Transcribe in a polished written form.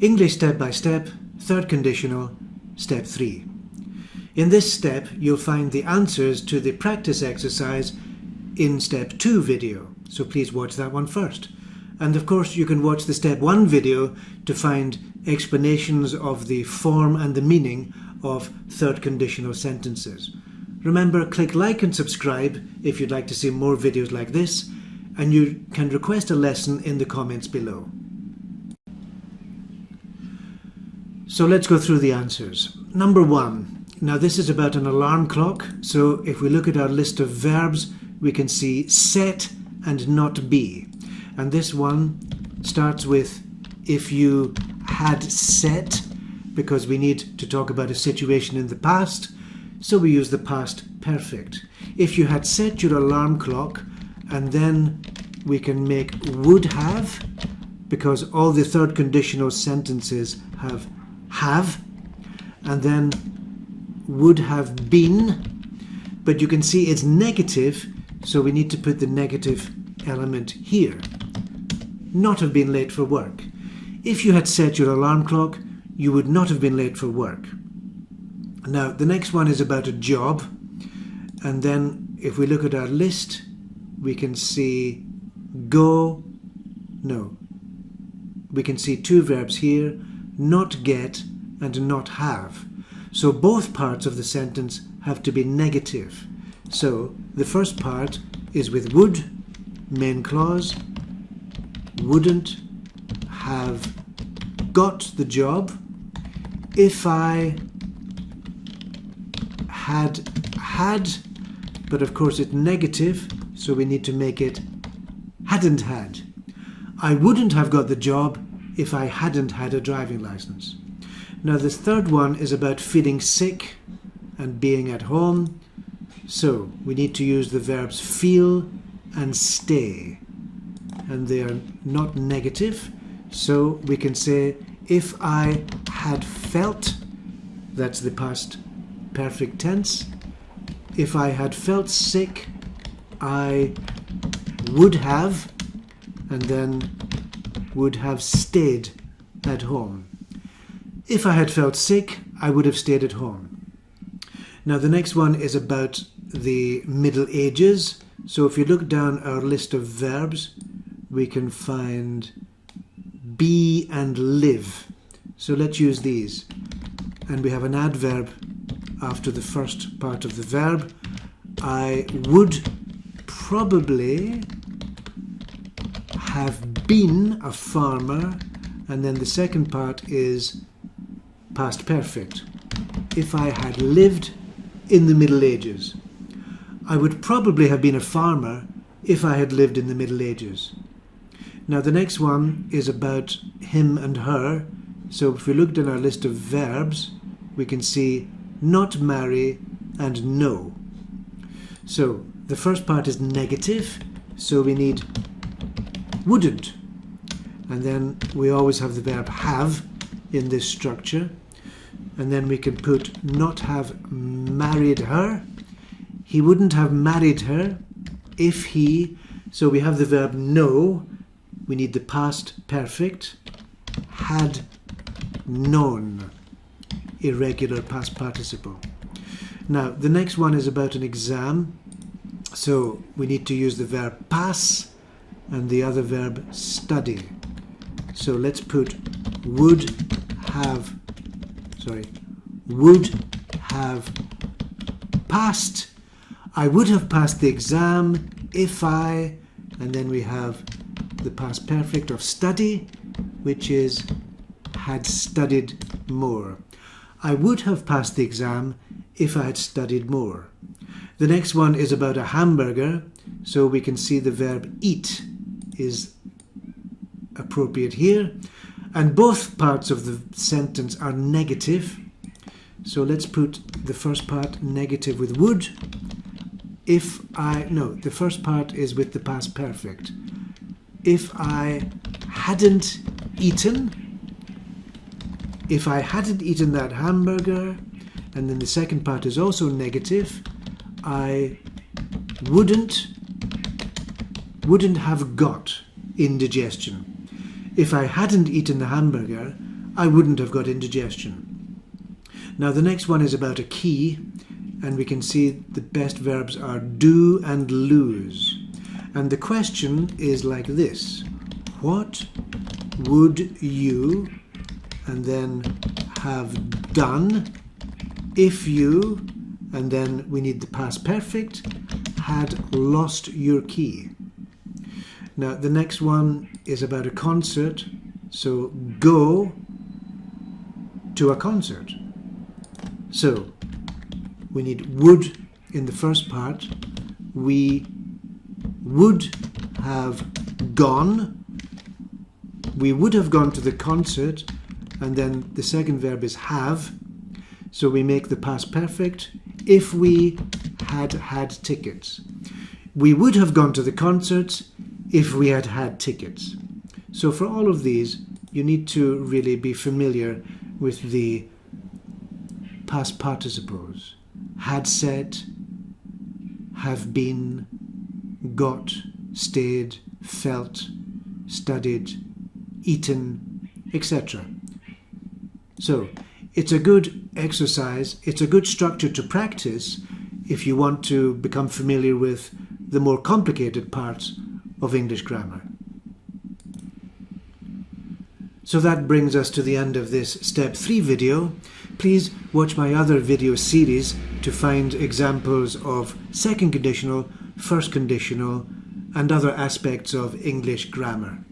English step by step, third conditional, step 3. In this step, you'll find the answers to the practice exercise in step 2 video, so please watch that one first. And of course, you can watch the step 1 video to find explanations of the form and the meaning of third conditional sentences. Remember, click like and subscribe if you'd like to see more videos like this, and you can request a lesson in the comments below. So let's go through the answers. Number 1. Now this is about an alarm clock, so if we look at our list of verbs, we can see set and not be. And this one starts with if you had set, because we need to talk about a situation in the past, so we use the past perfect. If you had set your alarm clock, and then we can make would have, because all the third conditional sentences have, and then would have been, but you can see it's negative, so we need to put the negative element here. Not have been late for work. If you had set your alarm clock, you would not have been late for work. Now the next one is about a job, and then if we look at our list, we can see we can see two verbs here, not get and not have. So both parts of the sentence have to be negative. So the first part is with would, main clause, wouldn't have got the job if I had, but of course it's negative, so we need to make it hadn't had. I wouldn't have got the job if I hadn't had a driving license. Now this third one is about feeling sick and being at home, so we need to use the verbs feel and stay, and they are not negative, so we can say if I had felt, that's the past perfect tense. If I had felt sick, I would have, and then would have stayed at home. If I had felt sick, I would have stayed at home. Now the next one is about the Middle Ages. So if you look down our list of verbs, we can find be and live. So let's use these. And we have an adverb after the first part of the verb. I would probably have been a farmer, and then the second part is past perfect. If I had lived in the Middle Ages. I would probably have been a farmer if I had lived in the Middle Ages. Now the next one is about him and her. So if we looked in our list of verbs, we can see not marry and no. So the first part is negative, so we need wouldn't. And then we always have the verb have in this structure. And then we can put not have married her. He wouldn't have married her if he, so we have the verb know, we need the past perfect, had known, irregular past participle. Now the next one is about an exam, so we need to use the verb pass and the other verb study. So let's put would have passed. I would have passed the exam if I, and then we have the past perfect of study, which is had studied more. I would have passed the exam if I had studied more. The next one is about a hamburger, so we can see the verb eat is appropriate here, and both parts of the sentence are negative. So let's put the first part negative with would. The first part is with the past perfect. If I hadn't eaten that hamburger, and then the second part is also negative, I wouldn't have got indigestion. If I hadn't eaten the hamburger, I wouldn't have got indigestion. Now the next one is about a key, and we can see the best verbs are do and lose. And the question is like this: what would you, and then have done, if you, and then we need the past perfect, had lost your key? Now the next one is about a concert, so go to a concert. So we need would in the first part. We would have gone. We would have gone to the concert, and then the second verb is have. So we make the past perfect if we had had tickets. We would have gone to the concert if we had had tickets. So for all of these, you need to really be familiar with the past participles. Had said, have been, got, stayed, felt, studied, eaten, etc. So it's a good exercise, it's a good structure to practice if you want to become familiar with the more complicated parts of English grammar. So that brings us to the end of this Step 3 video. Please watch my other video series to find examples of second conditional, first conditional, and other aspects of English grammar.